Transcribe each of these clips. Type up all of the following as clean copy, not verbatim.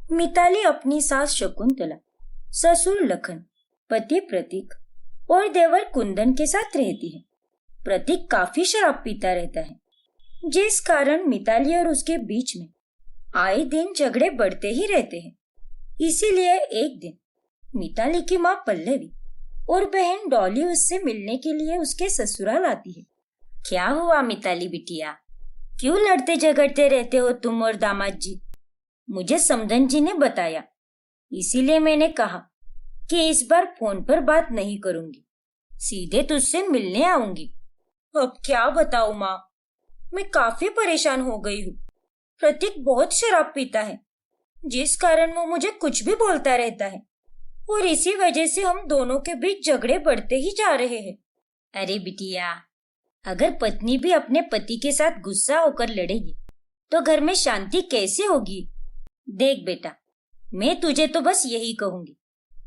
मिताली अपनी सास शकुंतला, ससुर लखन, पति प्रतीक और देवर कुंदन के साथ रहती है। प्रतीक काफी शराब पीता रहता है, जिस कारण मिताली और उसके बीच में आए दिन झगड़े बढ़ते ही रहते हैं। इसीलिए एक दिन मिताली की माँ पल्लवी और बहन डॉली उससे मिलने के लिए उसके ससुराल आती है। क्या हुआ मिताली बिटिया, क्यों लड़ते झगड़ते रहते हो तुम और दामाद जी? मुझे समधन जी ने बताया, इसीलिए मैंने कहा कि इस बार फोन पर बात नहीं करूंगी, सीधे तुझसे मिलने आऊंगी। अब क्या बताऊं माँ, मैं काफी परेशान हो गई हूँ। प्रतीक बहुत शराब पीता है, जिस कारण वो मुझे कुछ भी बोलता रहता है और इसी वजह से हम दोनों के बीच झगड़े बढ़ते ही जा रहे हैं। अरे बिटिया, अगर पत्नी भी अपने पति के साथ गुस्सा होकर लड़ेगी तो घर में शांति कैसे होगी? देख बेटा, मैं तुझे तो बस यही कहूंगी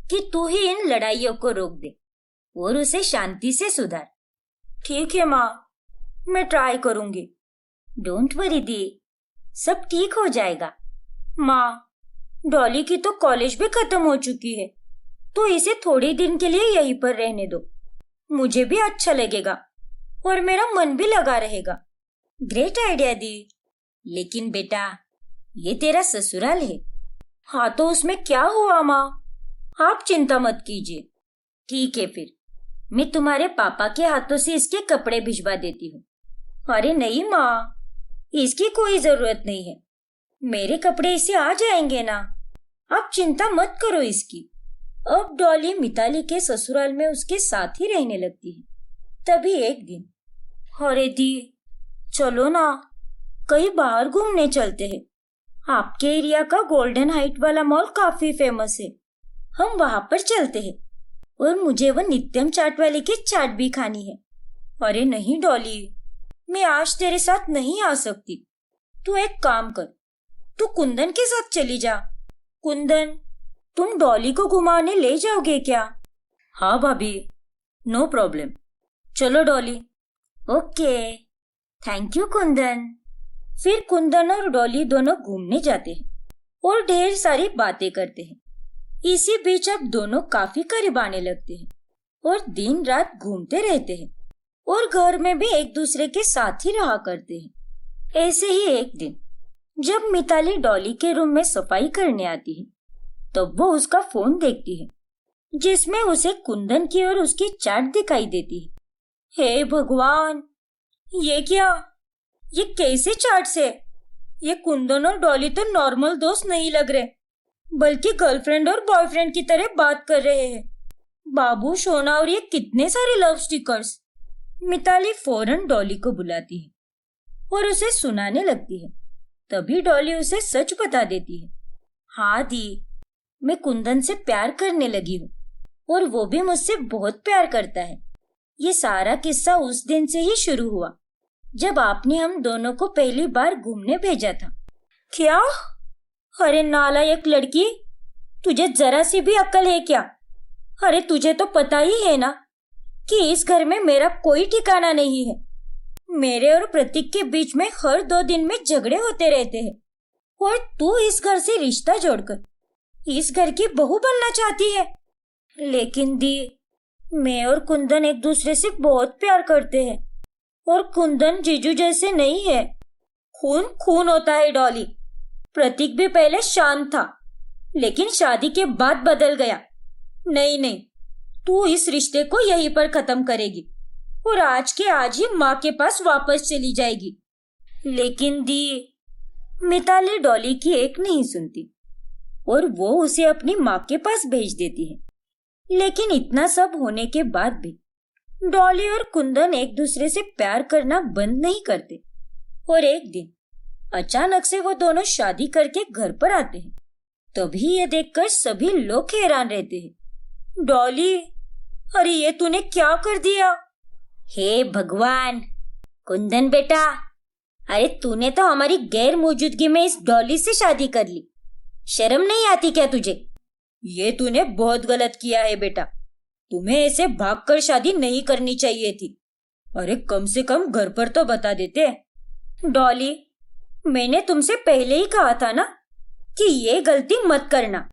कि तू ही इन लड़ाइयों को रोक दे और उसे शांति से सुधार। ठीक है माँ, मैं ट्राई करूंगी। डोंट वरी दी, सब ठीक हो जाएगा। माँ, डॉली की तो कॉलेज भी खत्म हो चुकी है, तो इसे थोड़े दिन के लिए यहीं पर रहने दो। मुझे भी अच्छा लगेगा और मेरा मन भी लगा रहेगा। ग्रेट आइडिया दी। लेकिन बेटा, ये तेरा ससुराल है। हाँ तो उसमें क्या हुआ माँ, आप चिंता मत कीजिए। ठीक है, फिर मैं तुम्हारे पापा के हाथों से इसके कपड़े भिजवा देती हूँ। अरे नहीं माँ, इसकी कोई जरूरत नहीं है, मेरे कपड़े इसे आ जाएंगे ना, आप चिंता मत करो इसकी। अब डॉली मिताली के ससुराल में उसके साथ ही रहने लगती है। तभी एक दिन, अरे दी, चलो ना कहीं बाहर घूमने चलते हैं। आपके एरिया का गोल्डन हाइट वाला मॉल काफी फेमस है, हम वहां पर चलते हैं और मुझे वो नित्यम चाट वाले की चाट भी खानी है। अरे नहीं डॉली, मैं आज तेरे साथ नहीं आ सकती। तू एक काम कर, तू कुंदन के साथ चली जा। कुंदन, तुम डॉली को घुमाने ले जाओगे क्या? हाँ भाभी, नो प्रॉब्लम। चलो Dolly. Okay, thank you Kundan. फिर कुंदन और डॉली दोनों घूमने जाते हैं और ढेर सारी बातें करते हैं। इसी बीच अब दोनों काफी करीब आने लगते हैं और दिन रात घूमते रहते हैं और घर में भी एक दूसरे के साथ ही रहा करते हैं। ऐसे ही एक दिन जब मिताली डॉली के रूम में सफाई करने आती है, तब वो उसका फोन देखती है, जिसमें उसे कुंदन की और उसकी चैट दिखाई देती है। हे भगवान, ये क्या, ये कैसे चैट्स है? ये कुंदन और डॉली तो नॉर्मल दोस्त नहीं लग रहे, बल्कि गर्लफ्रेंड और बॉयफ्रेंड की तरह बात कर रहे हैं। बाबू सोना, और ये कितने सारे लव स्टिकर्स। मिताली फौरन डॉली को बुलाती है और उसे सुनाने लगती है। तभी डॉली उसे सच बता देती है। हाँ दी, मैं कुंदन से प्यार करने लगी हूँ और वो भी मुझसे बहुत प्यार करता है। ये सारा किस्सा उस दिन से ही शुरू हुआ जब आपने हम दोनों को पहली बार घूमने भेजा था। क्या? अरे नालायक लड़की, तुझे जरा सी भी अक्ल है क्या? अरे तुझे तो पता ही है ना कि इस घर में मेरा कोई ठिकाना नहीं है। मेरे और प्रतीक के बीच में हर 2 दिन में झगड़े होते रहते हैं और तू इस घर से रिश्ता जोड़कर इस घर की बहू बनना चाहती है। लेकिन दी, मैं और कुंदन एक दूसरे से बहुत प्यार करते हैं और कुंदन जीजू जैसे नहीं है। खून खून होता है डॉली। प्रतीक भी पहले शांत था, लेकिन शादी के बाद बदल गया। नहीं नहीं, तू इस रिश्ते को यहीं पर खत्म करेगी और आज के आज ही माँ के पास वापस चली जाएगी। लेकिन दी, मिताली डॉली की एक नहीं सुनती और वो उसे अपनी माँ के पास भेज देती है। लेकिन इतना सब होने के बाद भी डॉली और कुंदन एक दूसरे से प्यार करना बंद नहीं करते और एक दिन अचानक से वो दोनों शादी करके घर पर आते हैं। तभी ये देखकर सभी लोग हैरान रहते हैं। डॉली, अरे ये तूने क्या कर दिया? हे भगवान, कुंदन बेटा, अरे तूने तो हमारी गैर मौजूदगी में इस डॉली से शादी कर ली। शर्म नहीं आती क्या तुझे? ये तूने बहुत गलत किया है बेटा, तुम्हें ऐसे भागकर शादी नहीं करनी चाहिए थी। अरे कम से कम घर पर तो बता देते। डॉली, मैंने तुमसे पहले ही कहा था ना कि ये गलती मत करना,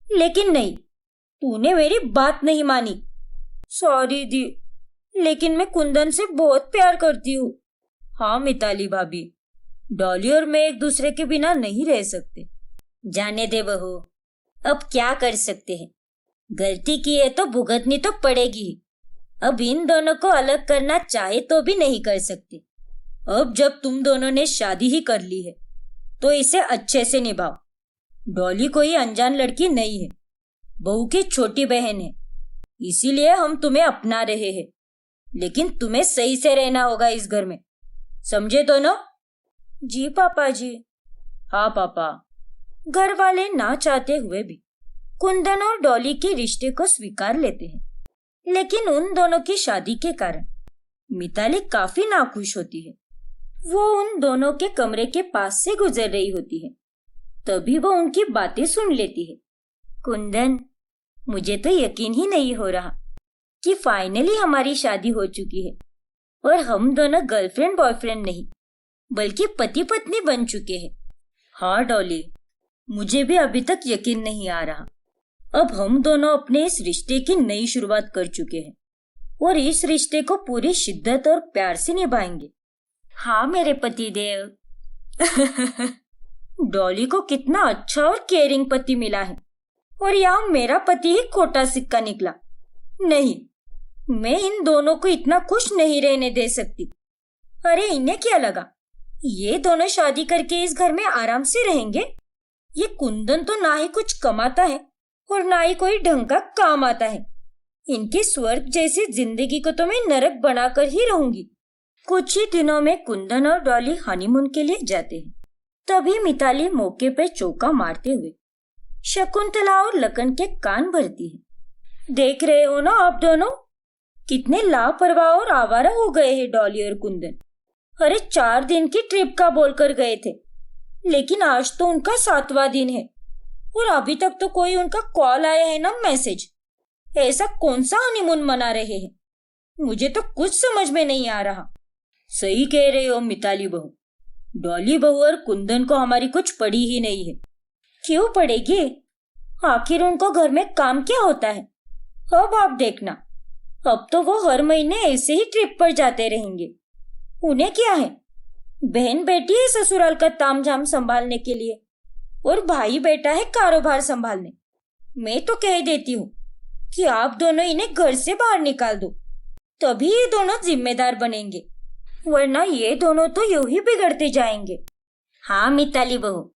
लेकिन नहीं, तूने मेरी बात नहीं मानी। सॉरी दी, लेकिन मैं कुंदन से बहुत प्यार करती हूँ। हाँ मिताली भाभी, डॉली और मैं एक दूसरे के बिना नहीं रह सकते। जाने दे बहू, अब क्या कर सकते हैं, गलती की है तो भुगतनी तो पड़ेगी ही। अब इन दोनों को अलग करना चाहे तो भी नहीं कर सकते। अब जब तुम दोनों ने शादी ही कर ली है तो इसे अच्छे से निभाओ। डॉली कोई अनजान लड़की नहीं है, बहू की छोटी बहन है, इसीलिए हम तुम्हें अपना रहे हैं, लेकिन तुम्हें सही से रहना होगा इस घर में, समझे दोनों? जी पापा जी। हाँ पापा। घर वाले ना चाहते हुए भी कुंदन और डॉली के रिश्ते को स्वीकार लेते हैं, लेकिन उन दोनों की शादी के कारण मिताली काफी नाखुश होती है। वो उन दोनों के कमरे के पास से गुजर रही होती है, तभी वो उनकी बातें सुन लेती है। कुंदन, मुझे तो यकीन ही नहीं हो रहा कि फाइनली हमारी शादी हो चुकी है और हम दोनों गर्लफ्रेंड बॉयफ्रेंड नहीं बल्कि पति पत्नी बन चुके हैं। हाँ डॉली, मुझे भी अभी तक यकीन नहीं आ रहा। अब हम दोनों अपने इस रिश्ते की नई शुरुआत कर चुके हैं और इस रिश्ते को पूरी शिद्दत और प्यार से निभाएंगे। हाँ मेरे पति देव। डॉली को कितना अच्छा और केयरिंग पति मिला है और यहाँ मेरा पति ही खोटा सिक्का निकला। नहीं, मैं इन दोनों को इतना खुश नहीं रहने दे सकती। अरे इन्हें क्या लगा, ये दोनों शादी करके इस घर में आराम से रहेंगे? ये कुंदन तो ना ही कुछ कमाता है और ना ही कोई ढंग का काम आता है। इनकी स्वर्ग जैसी जिंदगी को तो मैं नरक बनाकर ही रहूंगी। कुछ ही दिनों में कुंदन और डॉली हनीमून के लिए जाते हैं। तभी मिताली मौके पर चौका मारते हुए शकुंतला और लखन के कान भरती है। देख रहे हो ना आप दोनों, कितने लापरवाह और आवारा हो गए हैं डॉली और कुंदन। अरे 4 दिन की ट्रिप का बोलकर गए थे, लेकिन आज तो उनका 7वां दिन है और अभी तक तो कोई उनका कॉल आया है ना मैसेज। ऐसा कौन सा हनीमून मना रहे हैं, मुझे तो कुछ समझ में नहीं आ रहा। सही कह रहे हो मिताली बहू, डॉली बहू और कुंदन को हमारी कुछ पड़ी ही नहीं है। क्यों पड़ेगी, आखिर उनको घर में काम क्या होता है। अब आप देखना, अब तो वो हर महीने ऐसे ही ट्रिप पर जाते रहेंगे। उन्हें क्या है, बहन बेटी है ससुराल का तामझाम संभालने के लिए और भाई बेटा है कारोबार संभालने। मैं तो कह देती हूँ कि आप दोनों इन्हें घर से बाहर निकाल दो, तभी ये दोनों जिम्मेदार बनेंगे, वरना ये दोनों तो यूं ही बिगड़ते जाएंगे। हाँ मिताली बहू,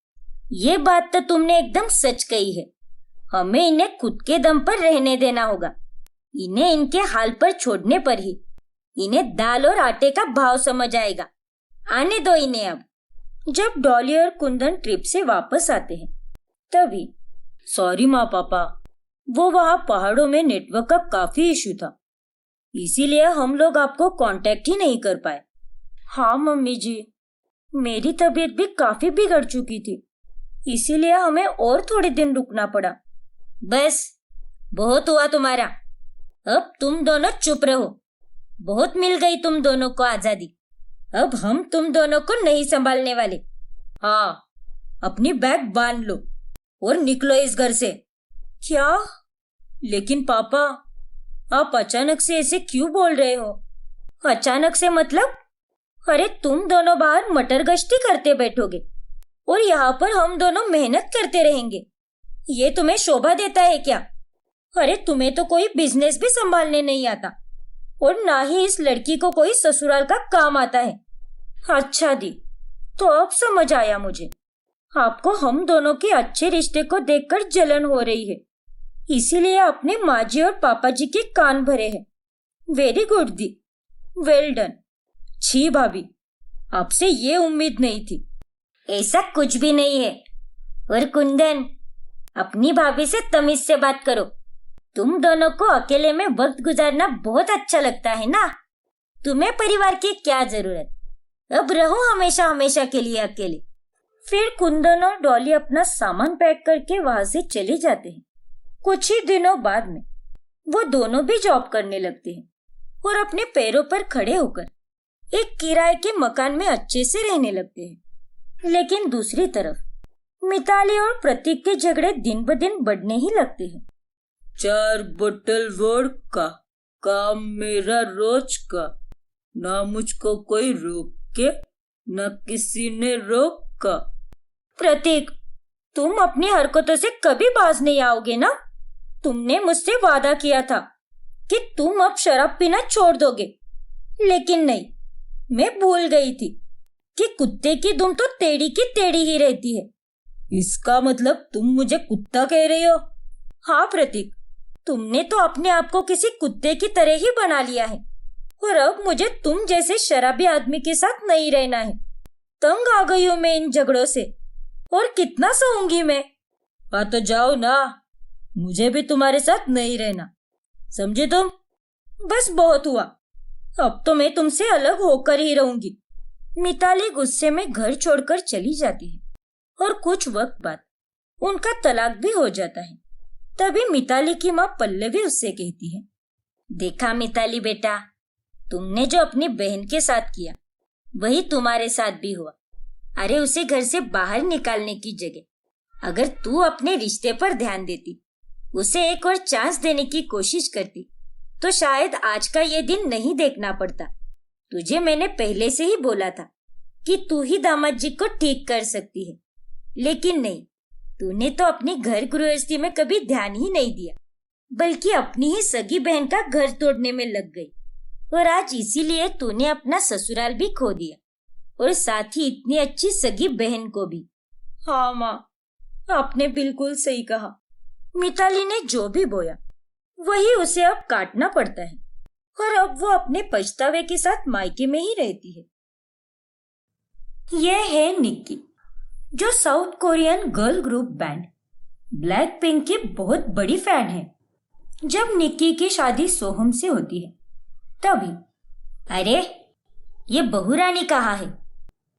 ये बात तो तुमने एकदम सच कही है। हमें इन्हें खुद के दम पर रहने देना होगा। इन्हें इनके हाल पर छोड़ने पर ही इन्हें दाल और आटे का भाव समझ आएगा। आने दो इन्हें। अब जब डॉली और कुंदन ट्रिप से वापस आते हैं तभी, सॉरी माँ पापा, वो वहाँ पहाड़ों में नेटवर्क का काफी इशू था, इसीलिए हम लोग आपको कांटेक्ट ही नहीं कर पाए। हाँ मम्मी जी, मेरी तबीयत भी काफी बिगड़ चुकी थी, इसीलिए हमें और थोड़े दिन रुकना पड़ा। बस बहुत हुआ तुम्हारा, अब तुम दोनों चुप रहो। बहुत मिल गई तुम दोनों को आजादी, अब हम तुम दोनों को नहीं संभालने वाले। हाँ, अपनी बैग बांध लो और निकलो इस घर से। क्या? लेकिन पापा, आप अचानक से ऐसे क्यों बोल रहे हो? अचानक से मतलब? अरे तुम दोनों बाहर मटर गश्ती करते बैठोगे और यहाँ पर हम दोनों मेहनत करते रहेंगे, ये तुम्हें शोभा देता है क्या? अरे तुम्हें तो कोई बिजनेस भी संभालने नहीं आता और ना ही इस लड़की को कोई ससुराल का काम आता है। अच्छा दी, तो अब समझ आया मुझे, आपको हम दोनों के अच्छे रिश्ते को देखकर जलन हो रही है, इसीलिए अपने माँ जी और पापा जी के कान भरे हैं। वेरी गुड दी, वेल डन। छी भाभी, आपसे ये उम्मीद नहीं थी। ऐसा कुछ भी नहीं है। और कुंदन, अपनी भाभी से तमीज से बात करो। तुम दोनों को अकेले में वक्त गुजारना बहुत अच्छा लगता है ना, तुम्हें परिवार की क्या जरूरत, अब रहो हमेशा हमेशा के लिए अकेले। फिर कुंदन और डॉली अपना सामान पैक करके वहां से चले जाते हैं। कुछ ही दिनों बाद में वो दोनों भी जॉब करने लगते हैं और अपने पैरों पर खड़े होकर एक किराए के मकान में अच्छे से रहने लगते हैं। लेकिन दूसरी तरफ मिताली और प्रतीक के झगड़े दिन ब दिन बढ़ने ही लगते हैं। 4 बोतल वोडका, काम मेरा रोज का, ना मुझको कोई रोके, ना किसी ने रोका। प्रतीक, तुम अपनी हरकतों से कभी बाज नहीं आओगे ना? तुमने मुझसे वादा किया था कि तुम अब शराब पीना छोड़ दोगे, लेकिन नहीं, मैं भूल गई थी कि कुत्ते की दुम तो टेढ़ी की टेढ़ी ही रहती है। इसका मतलब तुम मुझे कुत्ता कह रही हो? हाँ प्रतीक, तुमने तो अपने आप को किसी कुत्ते की तरह ही बना लिया है और अब मुझे तुम जैसे शराबी आदमी के साथ नहीं रहना है। तंग आ गई हूँ मैं इन झगड़ों से, और कितना सहूंगी मैं। हाँ तो जाओ ना, मुझे भी तुम्हारे साथ नहीं रहना, समझे तुम? बस बहुत हुआ, अब तो मैं तुमसे अलग होकर ही रहूंगी। मिताली गुस्से में घर छोड़कर चली जाती है और कुछ वक्त बाद उनका तलाक भी हो जाता है। तभी मिताली की माँ पल्लवी उससे कहती है, देखा मिताली बेटा, तुमने जो अपनी बहन के साथ किया वही तुम्हारे साथ भी हुआ। अरे उसे घर से बाहर निकालने की जगह अगर तू अपने रिश्ते पर ध्यान देती, उसे एक और चांस देने की कोशिश करती, तो शायद आज का ये दिन नहीं देखना पड़ता। तुझे मैंने पहले से ही बोला था कि तू ही दामाद जी को ठीक कर सकती है, लेकिन नहीं, तूने तो अपनी घर गृहस्थी में कभी ध्यान ही नहीं दिया, बल्कि अपनी ही सगी बहन का घर तोड़ने में लग गई। और आज इसीलिए तूने अपना ससुराल भी खो दिया और साथ ही इतनी अच्छी सगी बहन को भी। हाँ माँ, आपने बिल्कुल सही कहा। मिताली ने जो भी बोया वही उसे अब काटना पड़ता है और अब वो अपने पछतावे के साथ मायके में ही रहती है। यह है निक्की, जो south Korean girl group band black pink की बहुत बड़ी फैन है। जब निक्की की शादी सोहम से होती है तभी, अरे ये बहू रानी कहाँ है?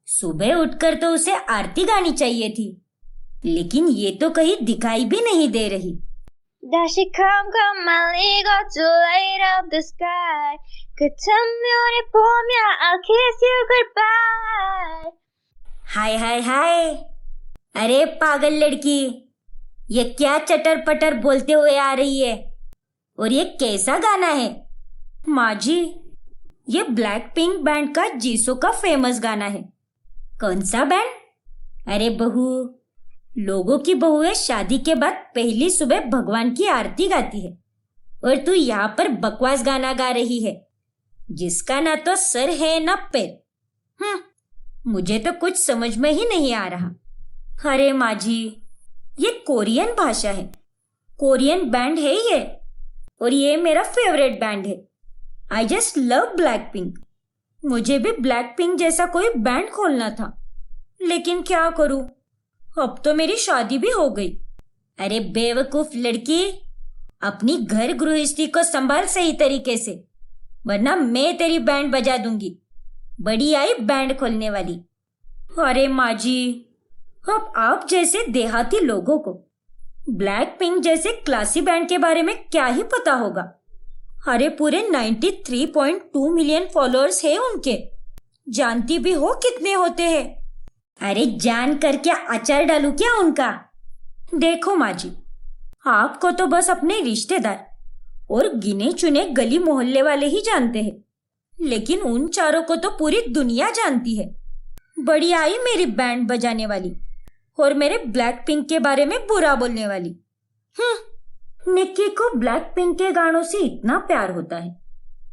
सुबह उठकर तो उसे आरती गानी चाहिए थी, लेकिन ये तो कहीं दिखाई भी नहीं दे रही। 다시 come 말리고 to light up the sky. 그 장면을 보며 I'll kiss you goodbye. हाय हाय हाय, अरे पागल लड़की, ये क्या चटर पटर बोलते हुए आ रही है? और ये कैसा गाना है? माँ जी, ये ब्लैक पिंक बैंड का जीसो का फेमस गाना है। कौन सा बैंड? अरे बहू, लोगों की बहुएं शादी के बाद पहली सुबह भगवान की आरती गाती है और तू यहाँ पर बकवास गाना गा रही है, जिसका ना तो सर है ना पैर। मुझे तो कुछ समझ में ही नहीं आ रहा। अरे माँ जी, ये कोरियन भाषा है, कोरियन बैंड है ये, और ये मेरा फेवरेट बैंड है। I just love black pink. मुझे भी ब्लैक पिंक जैसा कोई बैंड खोलना था, लेकिन क्या करूं, अब तो मेरी शादी भी हो गई। अरे बेवकूफ लड़की, अपनी घर गृहस्थी को संभाल सही तरीके से, वरना मैं तेरी बैंड बजा दूंगी। बड़ी आई बैंड खोलने वाली। अरे माँ जी, अब आप जैसे देहाती लोगों को ब्लैक पिंक जैसे क्लासी बैंड के बारे में क्या ही पता होगा। अरे पूरे 93.2 मिलियन फॉलोअर्स है उनके। जानती भी हो कितने होते हैं? अरे जान कर क्या अचार डालूं क्या उनका? देखो माँ जी, आपको तो बस अपने रिश्तेदार और गिने चुने गली मोहल्ले वाले ही जानते हैं, लेकिन उन चारों को तो पूरी दुनिया जानती है। बड़ी आई मेरी बैंड बजाने वाली और मेरे ब्लैक पिंक के बारे में बुरा बोलने वाली। निक्की को ब्लैक पिंक के गानों से इतना प्यार होता है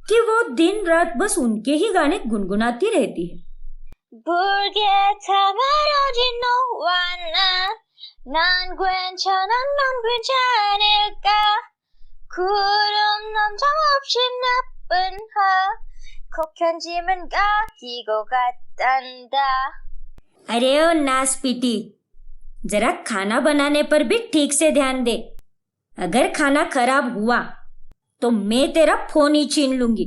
कि वो दिन रात बस उनके ही गाने गुनगुनाती रहती है। 붉게 타마러진 너와 난 괜찮아 넌 괜찮을까 구름 넘정 없이 나쁜 꼭 편지만 가지고 갔단다। अरे ओ नास पीटी, जरा खाना बनाने पर भी ठीक से ध्यान दे। अगर खाना खराब हुआ तो मैं तेरा फोन ही छीन लूंगी।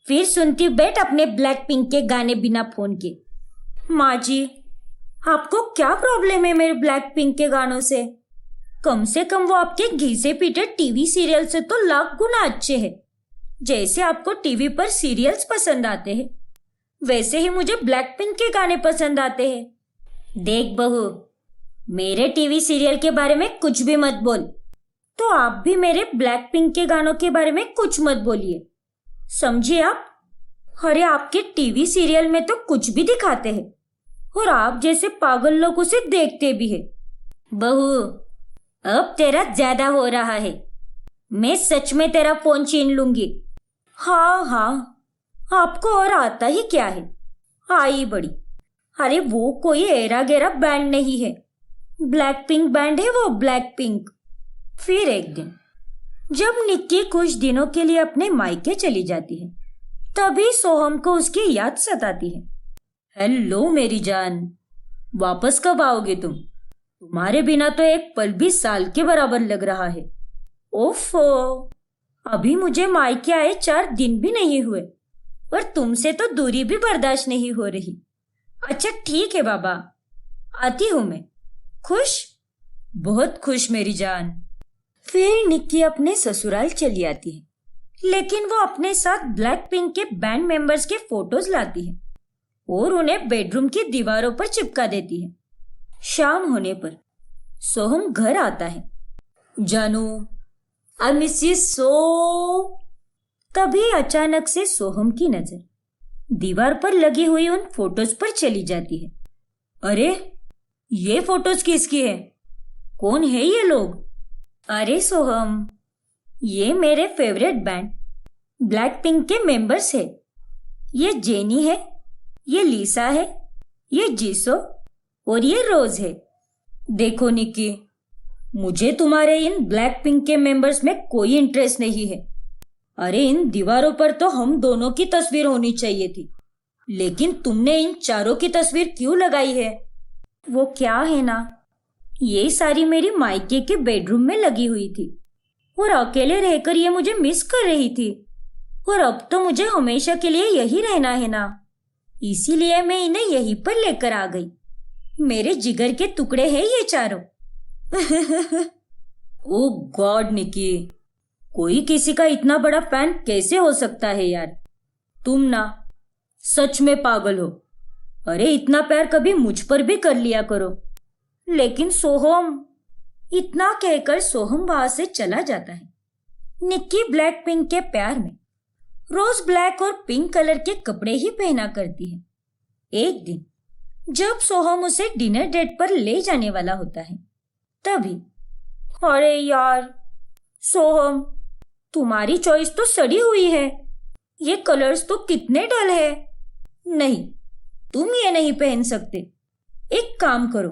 फिर सुनती बैठ अपने ब्लैक पिंक के गाने बिना फोन के। माँ जी, आपको क्या प्रॉब्लम है मेरे ब्लैक पिंक के गानों से? कम से कम वो आपके घिसे पीटे टीवी सीरियल से तो लाख गुना अच्छे हैं। जैसे आपको टीवी पर सीरियल्स पसंद आते हैं, वैसे ही मुझे ब्लैक पिंक के गाने पसंद आते हैं। देख बहू, मेरे टीवी सीरियल के बारे में कुछ भी मत बोल। तो आप भी मेरे ब्लैक पिंक के गानों के बारे में कुछ मत बोलिए, समझिए आप। अरे आपके टीवी सीरियल में तो कुछ भी दिखाते हैं और आप जैसे पागल लोग उसे देखते भी है। बहू, अब तेरा ज्यादा हो रहा है। मैं सच में तेरा फोन छीन लूंगी। हाँ हाँ, आपको और आता ही क्या है, आई बड़ी। अरे वो कोई एरा गेरा बैंड नहीं है, ब्लैक पिंक बैंड है वो, ब्लैक पिंक। फिर एक दिन जब निक्की कुछ दिनों के लिए अपने मायके चली जाती है, तभी सोहम को उसकी याद सताती है। हेलो मेरी जान, वापस कब आओगे तुम? तुम्हारे बिना तो एक पल भी साल के बराबर लग रहा है। ओफो, अभी मुझे मायके आए 4 दिन भी नहीं हुए और तुमसे तो दूरी भी बर्दाश्त नहीं हो रही। अच्छा ठीक है बाबा, आती हूं मैं। खुश? बहुत खुश मेरी जान। फिर निक्की अपने ससुराल चली आती है, लेकिन वो अपने साथ ब्लैक पिंक के बैंड मेंबर्स के फोटोज लाती है और उन्हें बेडरूम की दीवारों पर चिपका देती है। शाम होने पर सोहम घर आता है। जानू, आई मिस यू सो। तभी अचानक से सोहम की नजर दीवार पर लगी हुई उन फोटोज पर चली जाती है। अरे ये फोटोज किसकी है? कौन है ये लोग? अरे सोहम, ये मेरे फेवरेट बैंड ब्लैक पिंक के मेंबर्स है। ये जेनी है, ये लीसा है, ये जीसो और ये रोज है। देखो निक्की, मुझे तुम्हारे इन ब्लैक पिंक के मेंबर्स में कोई इंटरेस्ट नहीं है। अरे इन दीवारों पर तो हम दोनों की तस्वीर होनी चाहिए थी, लेकिन तुमने इन चारों की तस्वीर क्यों लगाई है? वो क्या है ना, ये सारी मेरी मायके के बेडरूम में लगी हुई थी और अकेले रहकर ये मुझे मिस कर रही थी, और अब तो मुझे हमेशा के लिए यही रहना है ना, इसीलिए मैं इन्हें यहीं पर लेकर आ गई। मेरे जिगर के टुकड़े हैं ये चारों। ओह गॉड निकी, कोई किसी का इतना बड़ा फैन कैसे हो सकता है यार? तुम ना सच में पागल हो। अरे इतना प्यार कभी मुझ पर भी कर लिया करो। लेकिन सोहम, इतना कहकर सोहम वहां से चला जाता है। निक्की ब्लैक पिंक के प्यार में रोज ब्लैक और पिंक कलर के कपड़े ही पहना करती है। एक दिन जब सोहम उसे डिनर डेट पर ले जाने वाला होता है, तभी अरे यार सोहम, तुम्हारी चॉइस तो सड़ी हुई है, ये कलर्स तो कितने डल है। नहीं, तुम ये नहीं पहन सकते। एक काम करो,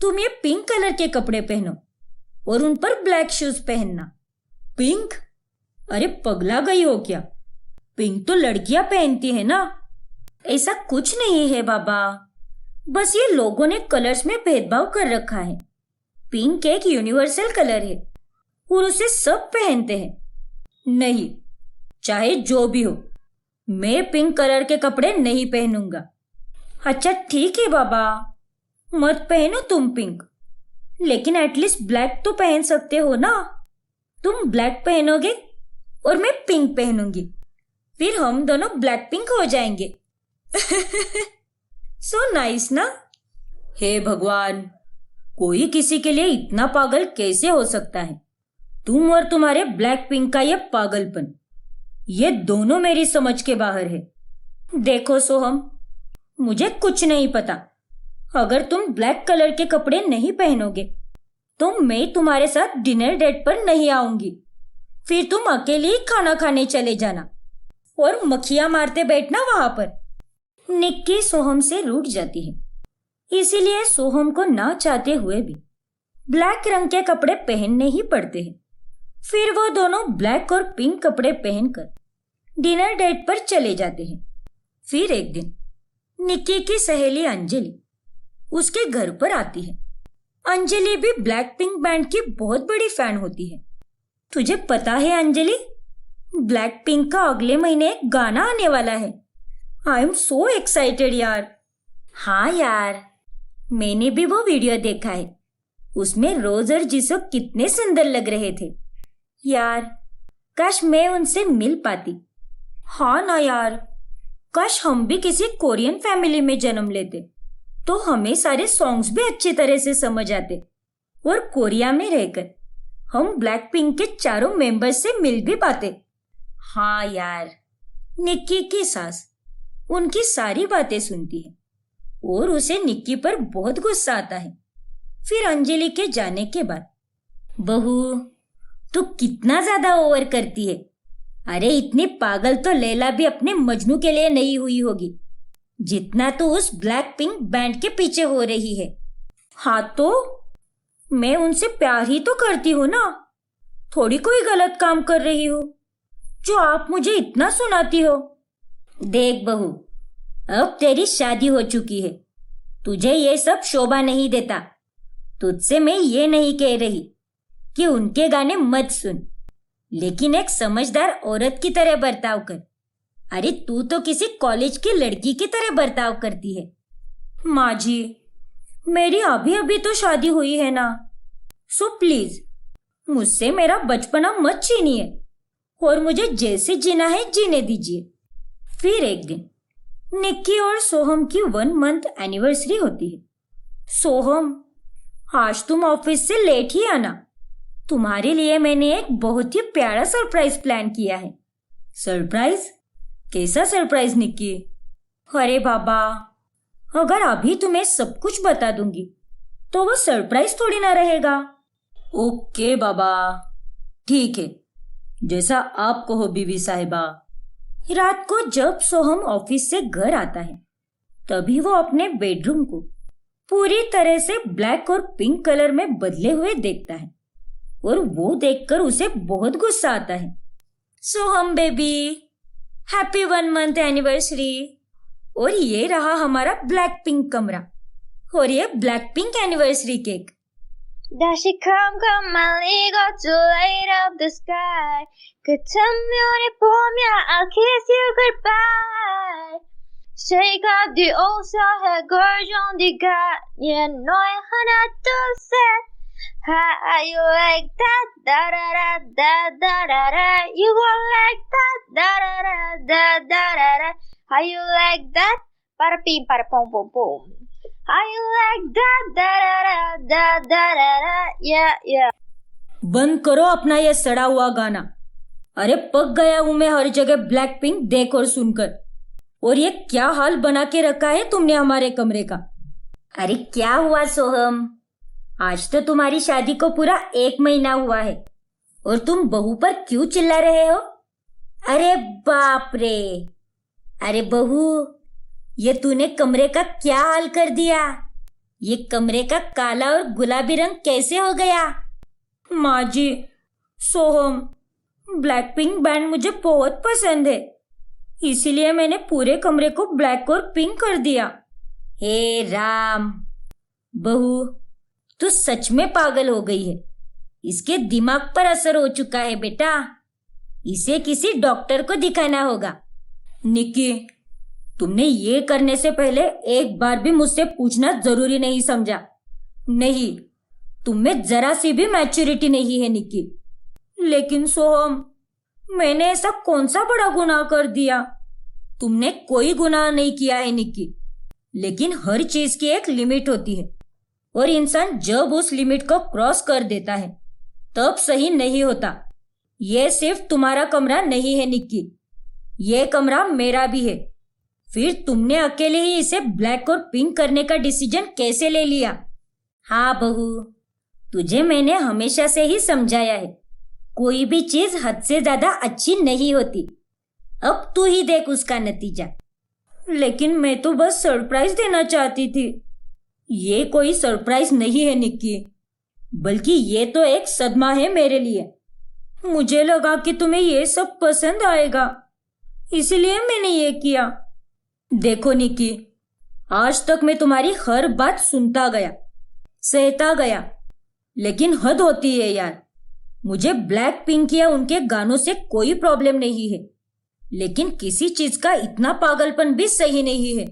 तुम ये पिंक कलर के कपड़े पहनो और उन पर ब्लैक शूज पहनना। पिंक? अरे पगला गई हो क्या? पिंक तो लड़कियां पहनती है ना। ऐसा कुछ नहीं है बाबा, बस ये लोगों ने कलर्स में भेदभाव कर रखा है। पिंक एक यूनिवर्सल कलर है और उसे सब पहनते हैं। नहीं, चाहे जो भी हो, मैं पिंक कलर के कपड़े नहीं पहनूंगा। अच्छा ठीक है बाबा, मत पहनो तुम पिंक, लेकिन एटलीस्ट ब्लैक तो पहन सकते हो ना। तुम ब्लैक पहनोगे और मैं पिंक पहनूंगी, फिर हम दोनों ब्लैक पिंक हो जाएंगे। सो नाइस ना? हे भगवान, कोई किसी के लिए इतना पागल कैसे हो सकता है? तुम और तुम्हारे ब्लैक पिंक का ये पागलपन, ये दोनों मेरी समझ के बाहर है। देखो सोहम, मुझे कुछ नहीं पता। अगर तुम ब्लैक कलर के कपड़े नहीं पहनोगे तो मैं तुम्हारे साथ डिनर डेट पर नहीं आऊंगी। फिर तुम अकेले ही खाना खाने चले जाना और मक्खियां मारते बैठना वहां पर। निक्की सोहम से रूठ जाती है, इसीलिए सोहम को ना चाहते हुए भी ब्लैक रंग के कपड़े पहनने ही पड़ते हैं। फिर वो दोनों ब्लैक और पिंक कपड़े पहनकर डिनर डेट पर चले जाते हैं। फिर एक दिन निक्की की सहेली अंजलि उसके घर पर आती है। अंजलि भी ब्लैक पिंक बैंड की बहुत बड़ी फैन होती है। तुझे पता है अंजलि, ब्लैक पिंक का अगले महीने एक गाना आने वाला है। आई एम सो एक्साइटेड यार। हाँ यार, मैंने भी वो वीडियो देखा है। उसमें रोज और जिसो कितने सुंदर लग रहे थे यार। काश मैं उनसे मिल पाती। हाँ ना यार, काश हम भी किसी कोरियन फैमिली में जन्म लेते। तो हमें सारे सॉन्ग्स भी अच्छी तरह से समझ आते और कोरिया में रहकर हम ब्लैक पिंक के चारों मेंबर्स से मिल भी पाते। हाँ यार, निक्की की सास उनकी सारी बातें सुनती है और उसे निक्की पर बहुत गुस्सा आता है। फिर अंजलि के जाने के बाद, बहू तू कितना ज्यादा ओवर करती है। अरे इतनी पागल तो लैला भी अपने मजनू के लिए नहीं हुई होगी जितना तू उस ब्लैक पिंक बैंड के पीछे हो रही है। हाँ तो मैं उनसे प्यार ही तो करती हूँ ना, थोड़ी कोई गलत काम कर रही हूँ जो आप मुझे इतना सुनाती हो। देख बहू, अब तेरी शादी हो चुकी है, तुझे ये सब शोभा नहीं देता। तुझसे मैं ये नहीं कह रही कि उनके गाने मत सुन, लेकिन एक समझदार औरत की तरह बर्ताव कर। अरे तू तो किसी कॉलेज की लड़की की तरह बर्ताव करती है। माँ जी, मेरी अभी अभी तो शादी हुई है ना, सो प्लीज मुझसे मेरा बचपना मत छीनिए और मुझे जैसे जीना है जीने दीजिए। फिर एक दिन निक्की और सोहम की 1 मंथ एनिवर्सरी होती है। सोहम, आज तुम ऑफिस से लेट ही आना, तुम्हारे लिए मैंने एक बहुत ही प्यारा सरप्राइज प्लान किया है। सरप्राइज? कैसा सरप्राइज निक्की? अरे बाबा, अगर अभी तुम्हें सब कुछ बता दूंगी तो वो सरप्राइज थोड़ी ना रहेगा। ओके बाबा, ठीक है, जैसा आप कहो बीवी साहिबा। रात को जब सोहम ऑफिस से घर आता है तभी वो अपने बेडरूम को पूरी तरह से ब्लैक और पिंक कलर में बदले हुए देखता है और वो देखकर उसे बहुत गुस्सा आता है। Soham baby, happy 1 month anniversary. और ये रहा हमारा ब्लैक पिंक कमरा और ये black pink anniversary cake. 다시 come 말리고 to light up the sky. 같은 면이 보면 I'll kiss you goodbye. Shake up the old side, gorge on the gut. Yeah, 너의 하나 둘 셋. How you like that? Da da da da da da da. You go like that? Da da da da da da da. How you like that? Para pim para pom pom pom. How you like that? Da da da da da da da. Yeah yeah. बंद करो अपना ये सड़ा हुआ गाना। अरे पक गया हूं मैं हर जगह ब्लैक पिंक देख और सुनकर। और ये क्या हाल बना के रखा है तुमने हमारे कमरे का। अरे क्या हुआ सोहम, आज तो तुम्हारी शादी को पूरा 1 महीना हुआ है और तुम बहू पर क्यों चिल्ला रहे हो? अरे बाप रे, अरे बहू, ये तूने कमरे का क्या हाल कर दिया? ये कमरे का काला और गुलाबी रंग कैसे हो गया? माँ जी, सोहम, ब्लैक पिंक बैंड मुझे बहुत पसंद है, इसीलिए मैंने पूरे कमरे को ब्लैक और पिंक कर दिया। हे राम, बहू तू सच में पागल हो गई है। इसके दिमाग पर असर हो चुका है बेटा, इसे किसी डॉक्टर को दिखाना होगा। निक्की, तुमने ये करने से पहले एक बार भी मुझसे पूछना जरूरी नहीं समझा। नहीं, तुममें जरा सी भी मैच्योरिटी नहीं है निक्की। लेकिन सोहम, मैंने ऐसा कौन सा बड़ा गुनाह कर दिया? तुमने कोई गुनाह नहीं किया है निक्की, लेकिन हर चीज की एक लिमिट होती है और इंसान जब उस लिमिट को क्रॉस कर देता है तब सही नहीं होता। यह सिर्फ तुम्हारा कमरा नहीं है निक्की, यह कमरा मेरा भी है। फिर तुमने अकेले ही इसे ब्लैक और पिंक करने का डिसीजन कैसे ले लिया? हाँ बहू, तुझे मैंने हमेशा से ही समझाया है, कोई भी चीज हद से ज्यादा अच्छी नहीं होती। अब तू ही देख उसका नतीजा। लेकिन मैं तो बस सरप्राइज देना चाहती थी। ये कोई सरप्राइज नहीं है निक्की, बल्कि ये तो एक सदमा है मेरे लिए। मुझे लगा कि तुम्हें ये सब पसंद आएगा, इसलिए मैंने ये किया। देखो निक्की, आज तक मैं तुम्हारी हर बात सुनता गया, सहता गया, लेकिन हद होती है यार। मुझे ब्लैक पिंक या उनके गानों से कोई प्रॉब्लम नहीं है, लेकिन किसी चीज का इतना पागलपन भी सही नहीं है।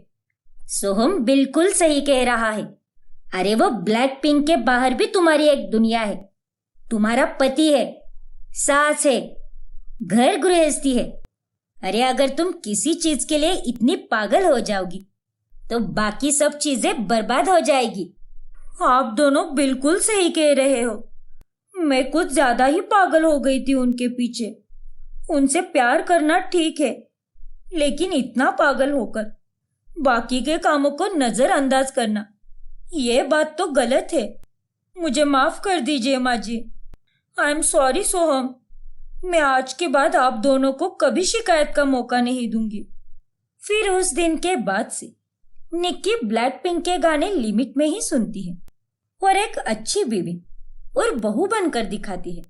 सोहम बिल्कुल सही कह रहा है। अरे वो ब्लैक पिंक के बाहर भी तुम्हारी एक दुनिया है। तुम्हारा पति है, सास है, घर गृहस्थी है। अरे अगर तुम किसी चीज के लिए इतनी पागल हो जाओगी तो बाकी सब चीजें बर्बाद हो जाएगी। आप दोनों बिल्कुल सही कह रहे हो। मैं कुछ ज्यादा ही पागल हो गई थी उनके पीछे। उनसे प्यार करना ठीक है, लेकिन इतना पागल होकर बाकी के कामों को नजरअंदाज करना, ये बात तो गलत है। मुझे माफ कर दीजिए माँ जी। आई एम सॉरी सोहम। मैं आज के बाद आप दोनों को कभी शिकायत का मौका नहीं दूंगी। फिर उस दिन के बाद से निक्की ब्लैक पिंक के गाने लिमिट में ही सुनती है और एक अच्छी बीवी और बहू बनकर दिखाती है।